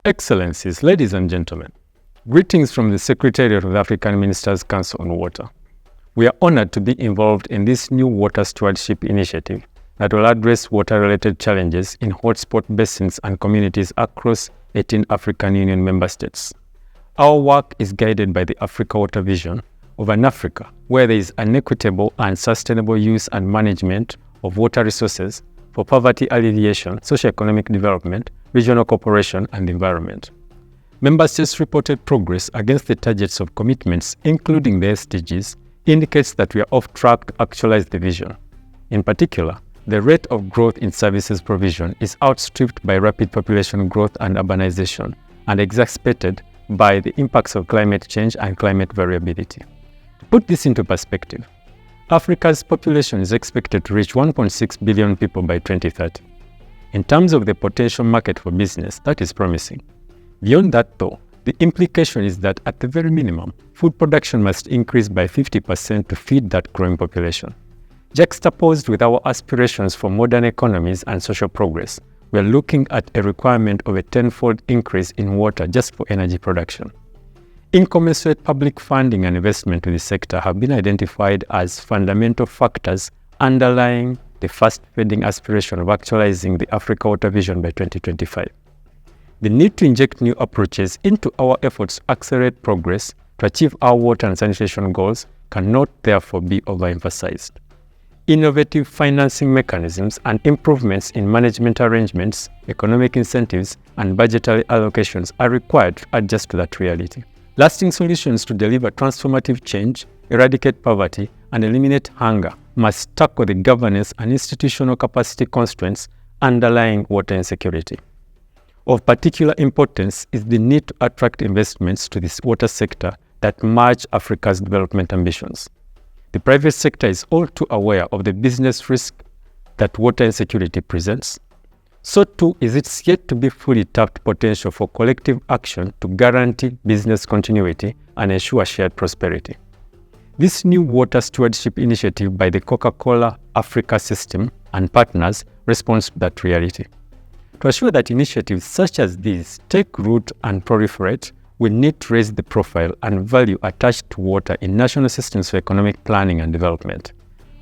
Excellencies, ladies and gentlemen, greetings from the Secretariat of the African Ministers' Council on Water. We are honored to be involved in this new water stewardship initiative that will address water-related challenges in hotspot basins and communities across 18 African Union member states. Our work is guided by the Africa Water Vision of an Africa where there is an equitable and sustainable use and management of water resources for poverty alleviation, socio-economic development, regional cooperation, and environment. Member states' reported progress against the targets of commitments, including the SDGs, indicates that we are off track to actualize the vision. In particular, the rate of growth in services provision is outstripped by rapid population growth and urbanization, and exacerbated by the impacts of climate change and climate variability. To put this into perspective, Africa's population is expected to reach 1.6 billion people by 2030. In terms of the potential market for business, that is promising. Beyond that though, the implication is that at the very minimum, food production must increase by 50% to feed that growing population. Juxtaposed with our aspirations for modern economies and social progress, we are looking at a requirement of a tenfold increase in water just for energy production. Incommensurate public funding and investment to the sector have been identified as fundamental factors underlying the fast-fading aspiration of actualizing the Africa Water Vision by 2025. The need to inject new approaches into our efforts to accelerate progress to achieve our water and sanitation goals cannot therefore be overemphasized. Innovative financing mechanisms and improvements in management arrangements, economic incentives, and budgetary allocations are required to adjust to that reality. Lasting solutions to deliver transformative change, eradicate poverty, and eliminate hunger must tackle the governance and institutional capacity constraints underlying water insecurity. Of particular importance is the need to attract investments to this water sector that match Africa's development ambitions. The private sector is all too aware of the business risk that water insecurity presents. So too is its yet to be fully tapped potential for collective action to guarantee business continuity and ensure shared prosperity. This new water stewardship initiative by the Coca-Cola Africa system and partners responds to that reality. To assure that initiatives such as these take root and proliferate, we need to raise the profile and value attached to water in national systems for economic planning and development.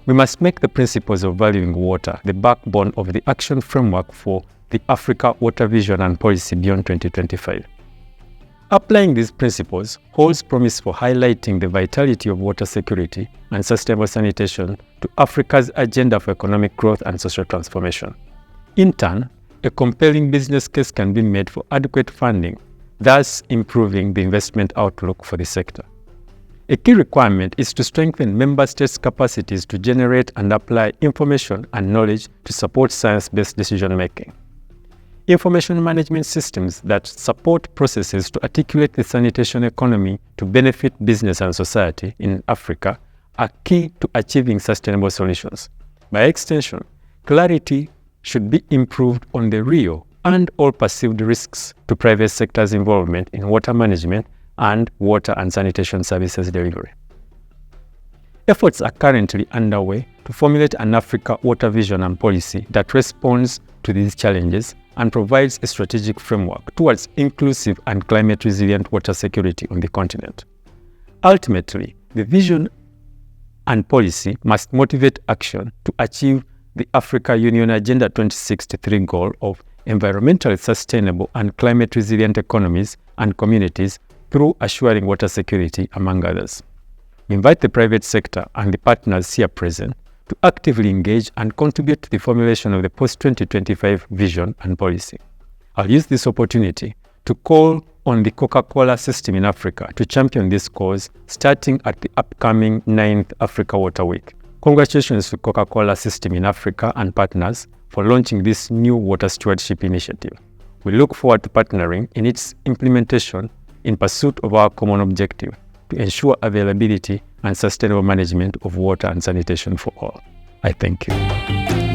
We must make the principles of valuing water the backbone of the action framework for the Africa Water Vision and Policy beyond 2025. Applying these principles holds promise for highlighting the vitality of water security and sustainable sanitation to Africa's agenda for economic growth and social transformation. In turn, a compelling business case can be made for adequate funding, thus improving the investment outlook for the sector. A key requirement is to strengthen member states' capacities to generate and apply information and knowledge to support science-based decision-making. Information management systems that support processes to articulate the sanitation economy to benefit business and society in Africa are key to achieving sustainable solutions. By extension, clarity should be improved on the real and all perceived risks to private sector's involvement in water management and water and sanitation services delivery. Efforts are currently underway to formulate an Africa Water Vision and Policy that responds to these challenges and provides a strategic framework towards inclusive and climate-resilient water security on the continent. Ultimately, the vision and policy must motivate action to achieve the Africa Union Agenda 2063 goal of environmentally sustainable and climate-resilient economies and communities through assuring water security, among others. We invite the private sector and the partners here present to actively engage and contribute to the formulation of the post-2025 vision and policy. I'll use this opportunity to call on the Coca-Cola system in Africa to champion this cause starting at the upcoming 9th Africa Water Week. Congratulations to Coca-Cola system in Africa and partners for launching this new water stewardship initiative. We look forward to partnering in its implementation in pursuit of our common objective to ensure availability and sustainable management of water and sanitation for all. I thank you.